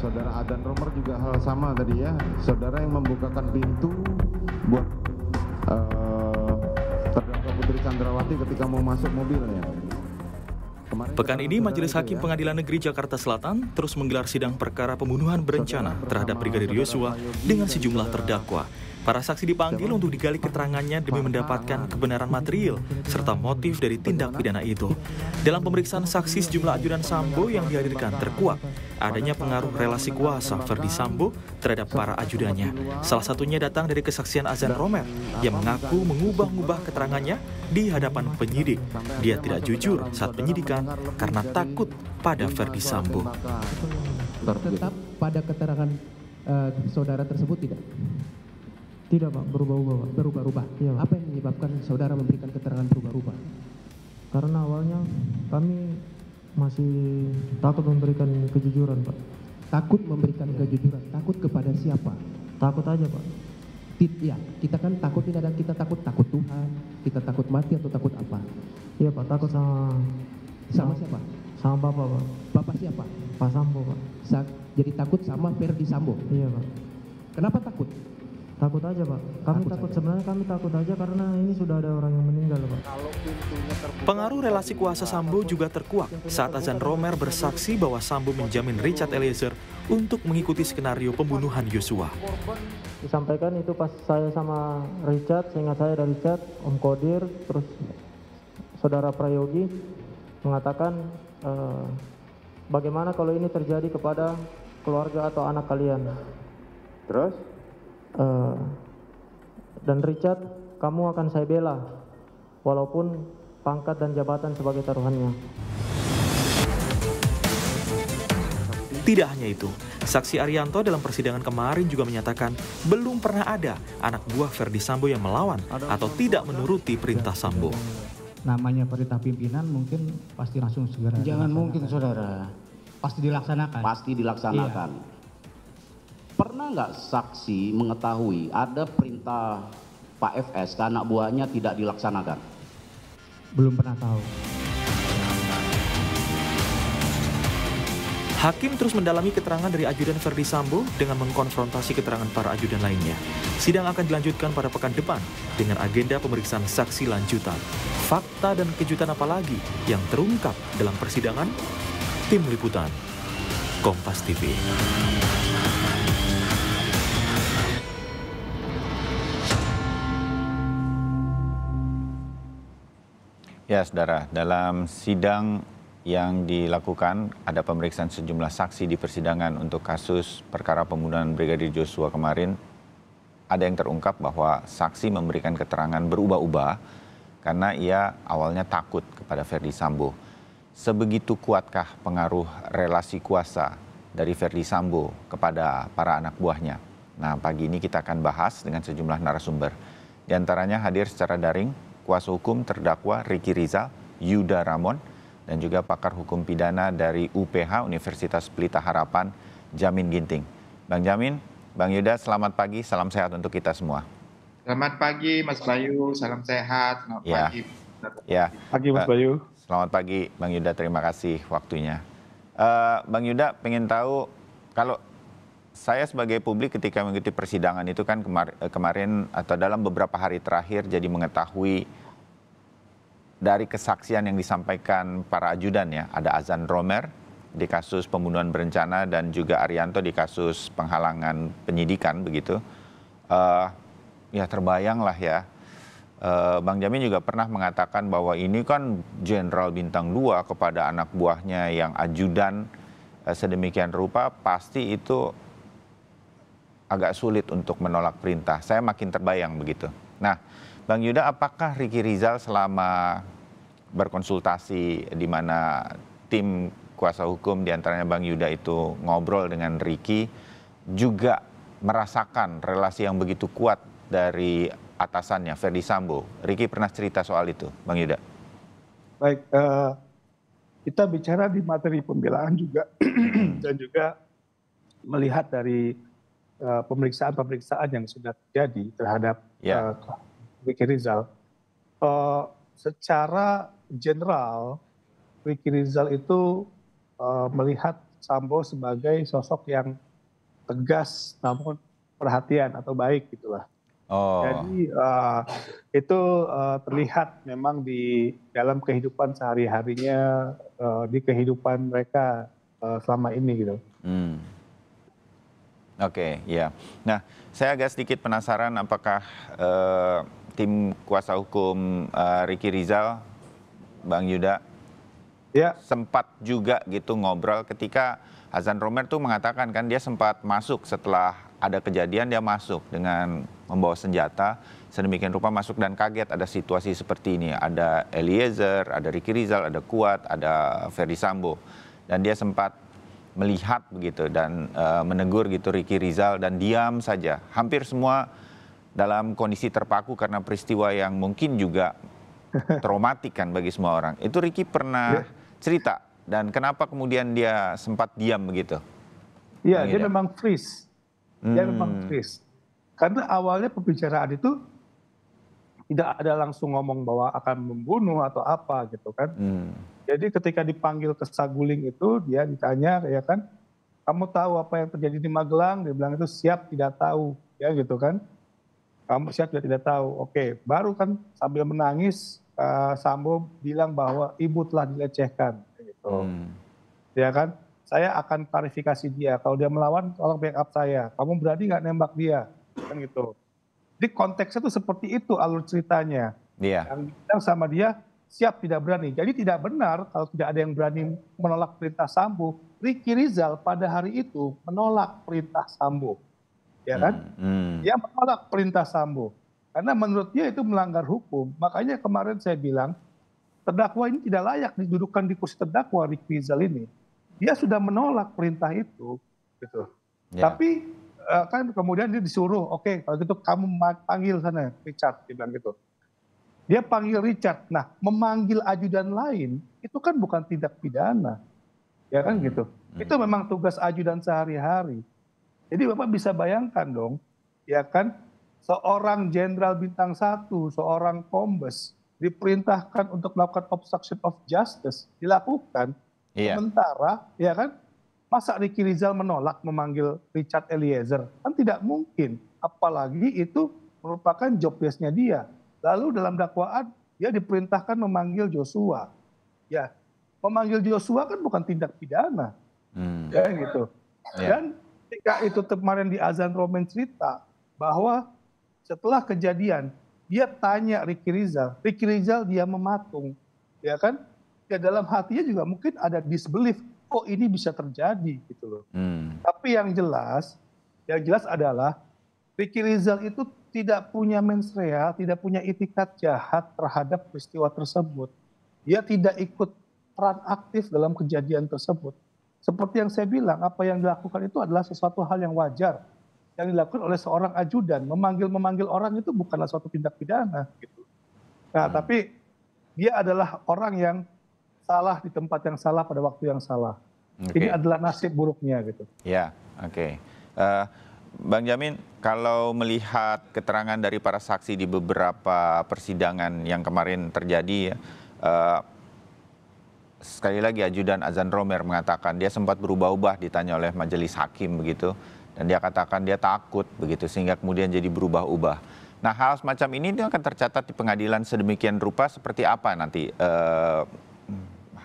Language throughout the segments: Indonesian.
saudara Adan Romer juga hal sama tadi ya, saudara yang membukakan pintu buat terdakwa Putri Chandrawati ketika mau masuk mobilnya. Pekan ini, Majelis Hakim Pengadilan Negeri Jakarta Selatan terus menggelar sidang perkara pembunuhan berencana terhadap Brigadir Yosua dengan sejumlah terdakwa. Para saksi dipanggil untuk digali keterangannya demi mendapatkan kebenaran material serta motif dari tindak pidana itu. Dalam pemeriksaan saksi, sejumlah ajudan Sambo yang dihadirkan terkuak adanya pengaruh relasi kuasa Ferdi Sambo terhadap para ajudannya. Salah satunya datang dari kesaksian Azan Romer yang mengaku mengubah-ubah keterangannya di hadapan penyidik. Dia tidak jujur saat penyidikan karena takut pada Ferdi Sambo. Tetap pada keterangan saudara tersebut tidak? Tidak Pak, berubah-ubah Pak. Berubah-ubah? Iya, Pak. Apa yang menyebabkan saudara memberikan keterangan berubah-ubah? Karena awalnya kami masih takut memberikan kejujuran Pak. Takut memberikan kejujuran, takut kepada siapa? Takut aja Pak. Ya, kita kan takut ini ada, kita takut Tuhan, kita takut mati atau takut apa? Iya Pak, takut sama siapa? Sama Bapak Pak. Bapak siapa? Pak Sambo Pak. Jadi takut sama Ferdi Sambo? Iya Pak. Kenapa takut? Takut aja Pak. Sebenarnya kami takut aja karena ini sudah ada orang yang meninggal Pak. Pengaruh relasi kuasa Sambo juga terkuak saat Azan Romer bersaksi bahwa Sambo menjamin Richard Eliezer untuk mengikuti skenario pembunuhan Yosua. Disampaikan itu pas saya sama Richard, seingat saya dari Richard, Om Kodir, terus Saudara Prayogi mengatakan bagaimana kalau ini terjadi kepada keluarga atau anak kalian. Terus? Dan Richard, kamu akan saya bela walaupun pangkat dan jabatan sebagai taruhannya. Tidak hanya itu, saksi Arianto dalam persidangan kemarin juga menyatakan belum pernah ada anak buah Ferdi Sambo yang melawan atau tidak menuruti perintah Sambo. Namanya perintah pimpinan mungkin pasti langsung segera. Jangan mungkin saudara. Pasti dilaksanakan. Pasti dilaksanakan. Iya. Pernah nggak saksi mengetahui ada perintah Pak FS ke anak buahnya tidak dilaksanakan? Belum pernah tahu. Hakim terus mendalami keterangan dari ajudan Ferdi Sambo dengan mengkonfrontasi keterangan para ajudan lainnya. Sidang akan dilanjutkan pada pekan depan dengan agenda pemeriksaan saksi lanjutan. Fakta dan kejutan apa lagi yang terungkap dalam persidangan? Tim Liputan, Kompas TV. Ya, saudara, dalam sidang yang dilakukan ada pemeriksaan sejumlah saksi di persidangan untuk kasus perkara pembunuhan Brigadir Yosua kemarin. Ada yang terungkap bahwa saksi memberikan keterangan berubah-ubah karena ia awalnya takut kepada Ferdi Sambo. Sebegitu kuatkah pengaruh relasi kuasa dari Ferdi Sambo kepada para anak buahnya? Nah, pagi ini kita akan bahas dengan sejumlah narasumber. Di antaranya hadir secara daring kuasa hukum terdakwa Ricky Rizal, Yuda Ramon, dan juga pakar hukum pidana dari UPH Universitas Pelita Harapan, Jamin Ginting. Bang Jamin, Bang Yuda, selamat pagi, salam sehat untuk kita semua. Selamat pagi Mas Bayu, salam sehat, selamat pagi. Ya. Pagi Mas Bayu. Selamat pagi Bang Yuda, terima kasih waktunya. Bang Yuda, pengen tahu, kalau saya sebagai publik ketika mengikuti persidangan itu kan kemarin atau dalam beberapa hari terakhir jadi mengetahui dari kesaksian yang disampaikan para ajudan ya. Ada Azan Romer di kasus pembunuhan berencana dan juga Arianto di kasus penghalangan penyidikan begitu. Ya terbayang lah ya. Bang Jamin juga pernah mengatakan bahwa ini kan Jenderal Bintang 2 kepada anak buahnya yang ajudan sedemikian rupa, pasti itu agak sulit untuk menolak perintah. Saya makin terbayang begitu. Nah, Bang Yuda, apakah Ricky Rizal selama berkonsultasi di mana tim kuasa hukum diantaranya Bang Yuda itu ngobrol dengan Ricky juga merasakan relasi yang begitu kuat dari atasannya, Ferdi Sambo? Ricky pernah cerita soal itu, Bang Yuda. Baik, kita bicara di materi pembelaan juga dan juga melihat dari pemeriksaan-pemeriksaan yang sudah terjadi terhadap Ricky Rizal. Secara general, Ricky Rizal itu melihat Sambo sebagai sosok yang tegas namun perhatian atau baik gitulah. Jadi itu terlihat memang di dalam kehidupan sehari-harinya, di kehidupan mereka selama ini gitu. Oke, ya. Nah, saya agak sedikit penasaran apakah tim kuasa hukum Ricky Rizal, Bang Yuda, sempat juga gitu ngobrol ketika Azan Romer tuh mengatakan kan dia sempat masuk setelah ada kejadian, dia masuk dengan membawa senjata, sedemikian rupa masuk dan kaget ada situasi seperti ini. Ada Eliezer, ada Ricky Rizal, ada Kuat, ada Ferdi Sambo. Dan dia sempat melihat begitu dan menegur gitu Ricky Rizal dan diam saja. Hampir semua dalam kondisi terpaku karena peristiwa yang mungkin juga traumatik kan bagi semua orang. Itu Ricky pernah cerita dan kenapa kemudian dia sempat diam begitu? Iya, dia memang freeze. Dia memang freeze. Karena awalnya pembicaraan itu tidak ada langsung ngomong bahwa akan membunuh atau apa gitu kan. Jadi ketika dipanggil ke Saguling itu dia ditanya ya kan, kamu tahu apa yang terjadi di Magelang? Dia bilang itu siap tidak tahu ya gitu kan. Kamu siap tidak tahu. Oke, baru kan sambil menangis Sambo bilang bahwa ibu telah dilecehkan gitu. Ya kan? Saya akan klarifikasi dia. Kalau dia melawan, tolong backup saya. Kamu berani nggak nembak dia? Kan gitu. Jadi konteksnya tuh seperti itu alur ceritanya. Yang bilang sama dia siap tidak berani. Jadi tidak benar kalau tidak ada yang berani menolak perintah Sambo. Ricky Rizal pada hari itu menolak perintah Sambo, ya kan? Dia menolak perintah Sambo karena menurut dia itu melanggar hukum. Makanya kemarin saya bilang terdakwa ini tidak layak didudukan di kursi terdakwa Ricky Rizal ini. Dia sudah menolak perintah itu, gitu. Tapi kan kemudian dia disuruh, oke, kalau gitu kamu panggil sana Richard, dia bilang gitu. Dia panggil Richard. Nah, memanggil ajudan lain itu kan bukan tindak pidana, ya kan gitu. Itu memang tugas ajudan sehari-hari. Jadi Bapak bisa bayangkan dong, ya kan, seorang jenderal bintang 1, seorang kombes diperintahkan untuk melakukan obstruction of justice, dilakukan. Sementara, ya kan, masa Ricky Rizal menolak memanggil Richard Eliezer? Kan tidak mungkin, apalagi itu merupakan job desk-nya dia. Lalu dalam dakwaan dia diperintahkan memanggil Joshua. Ya, memanggil Joshua kan bukan tindak pidana, ya gitu. Dan ketika itu kemarin di Azan Romen cerita bahwa setelah kejadian dia tanya Ricky Rizal dia mematung, ya kan? Ya dalam hatinya juga mungkin ada disbelief, kok ini bisa terjadi gitu loh. Tapi yang jelas adalah Ricky Rizal itu tidak punya mens rea, tidak punya itikat jahat terhadap peristiwa tersebut. Dia tidak ikut peran aktif dalam kejadian tersebut. Seperti yang saya bilang, apa yang dilakukan itu adalah sesuatu hal yang wajar. Yang dilakukan oleh seorang ajudan, memanggil orang itu bukanlah suatu tindak pidana. Gitu. Nah, tapi dia adalah orang yang salah di tempat yang salah pada waktu yang salah. Ini adalah nasib buruknya gitu. Ya, oke. Bang Jamin, kalau melihat keterangan dari para saksi di beberapa persidangan yang kemarin terjadi, sekali lagi ajudan Azan Romer mengatakan dia sempat berubah-ubah ditanya oleh majelis hakim begitu, dan dia katakan dia takut begitu sehingga kemudian jadi berubah-ubah. Nah, hal semacam ini akan tercatat di pengadilan sedemikian rupa seperti apa nanti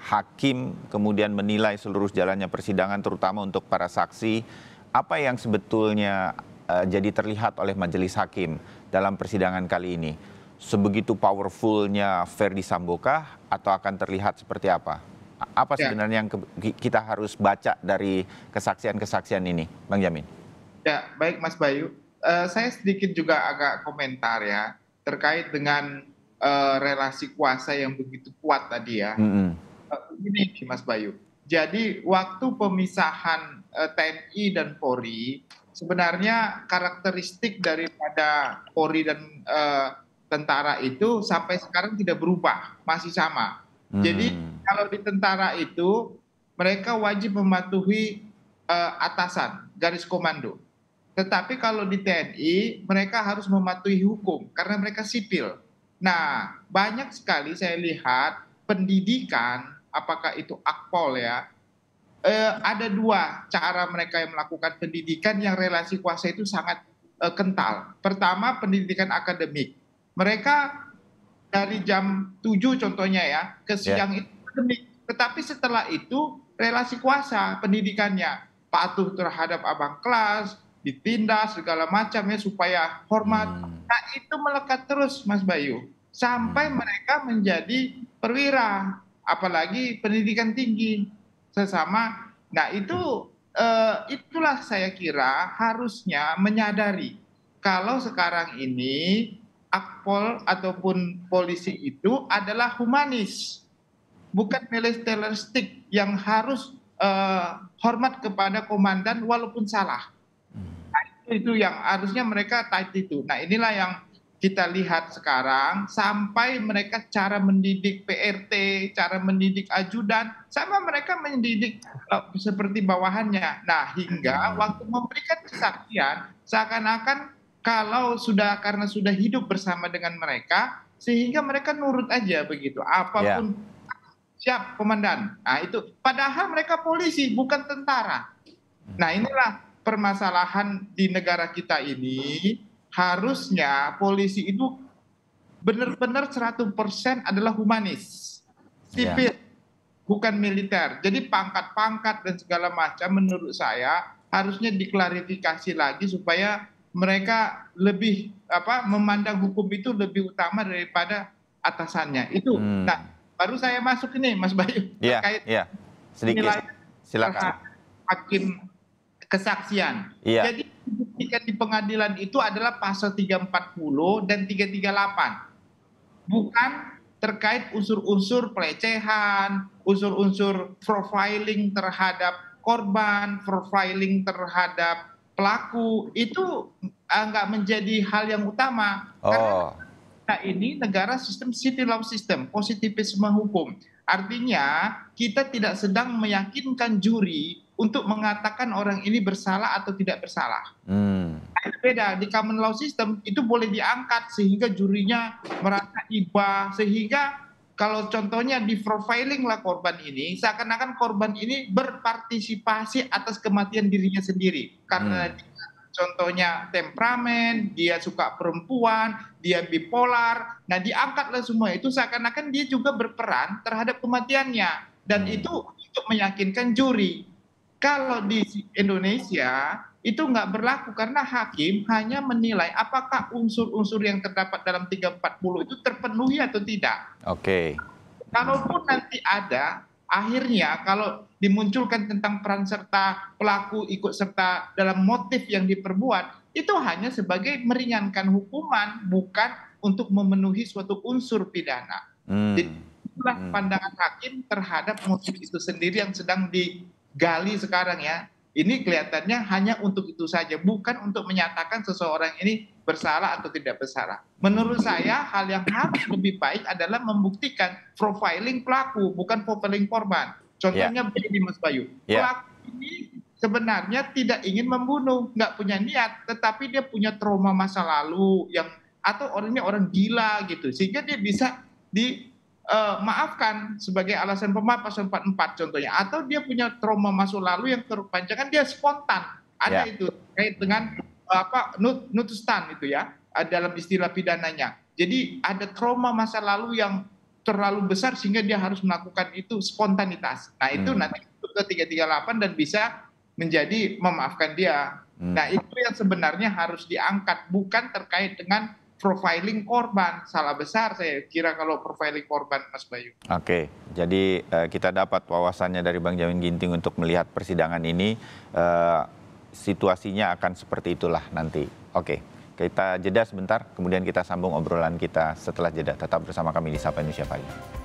hakim kemudian menilai seluruh jalannya persidangan terutama untuk para saksi. Apa yang sebetulnya jadi terlihat oleh majelis hakim dalam persidangan kali ini? Sebegitu powerfulnya Ferdi Sambo kah atau akan terlihat seperti apa? Apa sebenarnya yang kita harus baca dari kesaksian-kesaksian ini, Bang Jamin? Ya, baik Mas Bayu. Saya sedikit juga agak komentar ya terkait dengan relasi kuasa yang begitu kuat tadi ya. Ini Mas Bayu. Jadi waktu pemisahan TNI dan Polri, sebenarnya karakteristik daripada Polri dan tentara itu sampai sekarang tidak berubah, masih sama. Jadi kalau di tentara itu mereka wajib mematuhi atasan, garis komando. Tetapi kalau di TNI mereka harus mematuhi hukum karena mereka sipil. Nah, banyak sekali saya lihat pendidikan, apakah itu akpol ya, ada dua cara mereka yang melakukan pendidikan yang relasi kuasa itu sangat kental. Pertama, pendidikan akademik. Mereka dari jam 7 contohnya ya, ke siang itu akademik. Tetapi setelah itu relasi kuasa pendidikannya. Patuh terhadap abang kelas, ditindas segala macam ya supaya hormat. Nah itu melekat terus Mas Bayu. Sampai mereka menjadi perwira. Apalagi pendidikan tinggi. Sesama, nah itulah saya kira harusnya menyadari kalau sekarang ini Akpol ataupun polisi itu adalah humanis, bukan militeristik yang harus hormat kepada komandan walaupun salah. Nah, itu yang harusnya mereka taat itu. Nah inilah yang kita lihat sekarang, sampai mereka cara mendidik PRT, cara mendidik ajudan, sama mereka mendidik seperti bawahannya. Nah, hingga waktu memberikan kesaksian, seakan-akan kalau karena sudah hidup bersama dengan mereka, sehingga mereka nurut aja begitu, apapun siap komandan. Nah itu, padahal mereka polisi, bukan tentara. Nah inilah permasalahan di negara kita ini. Harusnya polisi itu benar-benar 100% adalah humanis, sipil, bukan militer. Jadi pangkat-pangkat dan segala macam menurut saya harusnya diklarifikasi lagi supaya mereka lebih memandang hukum itu lebih utama daripada atasannya. Itu. Nah, baru saya masuk ini Mas Bayu terkait sedikit. Silakan. Hakim kesaksian. Jadi dibuktikan di pengadilan itu adalah pasal 340 dan 338. Bukan terkait unsur-unsur pelecehan, unsur-unsur profiling terhadap korban, profiling terhadap pelaku. Itu nggak menjadi hal yang utama. Karena kita ini negara sistem civil law system, positivisme hukum. Artinya kita tidak sedang meyakinkan juri untuk mengatakan orang ini bersalah atau tidak bersalah. Beda, di common law system itu boleh diangkat sehingga jurinya merasa iba, sehingga kalau contohnya di profiling lah korban ini, seakan-akan korban ini berpartisipasi atas kematian dirinya sendiri. Karena contohnya temperamen, dia suka perempuan, dia bipolar, nah diangkatlah semua itu seakan-akan dia juga berperan terhadap kematiannya. Dan itu untuk meyakinkan juri. Kalau di Indonesia itu nggak berlaku karena hakim hanya menilai apakah unsur-unsur yang terdapat dalam 340 itu terpenuhi atau tidak. Kalaupun nanti ada, akhirnya kalau dimunculkan tentang peran serta pelaku ikut serta dalam motif yang diperbuat, itu hanya sebagai meringankan hukuman, bukan untuk memenuhi suatu unsur pidana. Jadi itulah pandangan hakim terhadap motif itu sendiri yang sedang digali sekarang ya. Ini kelihatannya hanya untuk itu saja, bukan untuk menyatakan seseorang ini bersalah atau tidak bersalah. Menurut saya hal yang harus lebih baik adalah membuktikan profiling pelaku, bukan profiling korban. Contohnya begini Mas Bayu, pelaku ini sebenarnya tidak ingin membunuh, nggak punya niat, tetapi dia punya trauma masa lalu atau orangnya orang gila gitu, sehingga dia bisa maafkan sebagai alasan pemaaf pasal 44 contohnya, atau dia punya trauma masa lalu yang terpanjangkan, dia spontan ada itu terkait dengan nutustan itu ya dalam istilah pidananya. Jadi ada trauma masa lalu yang terlalu besar sehingga dia harus melakukan itu spontanitas. Nah itu nanti ke 338 dan bisa menjadi memaafkan dia. Nah itu yang sebenarnya harus diangkat, bukan terkait dengan profiling korban. Salah besar saya kira kalau profiling korban Mas Bayu. Jadi kita dapat wawasannya dari Bang Jamin Ginting untuk melihat persidangan ini, situasinya akan seperti itulah nanti. Kita jeda sebentar, kemudian kita sambung obrolan kita setelah jeda. Tetap bersama kami di Sapa Indonesia Pagi.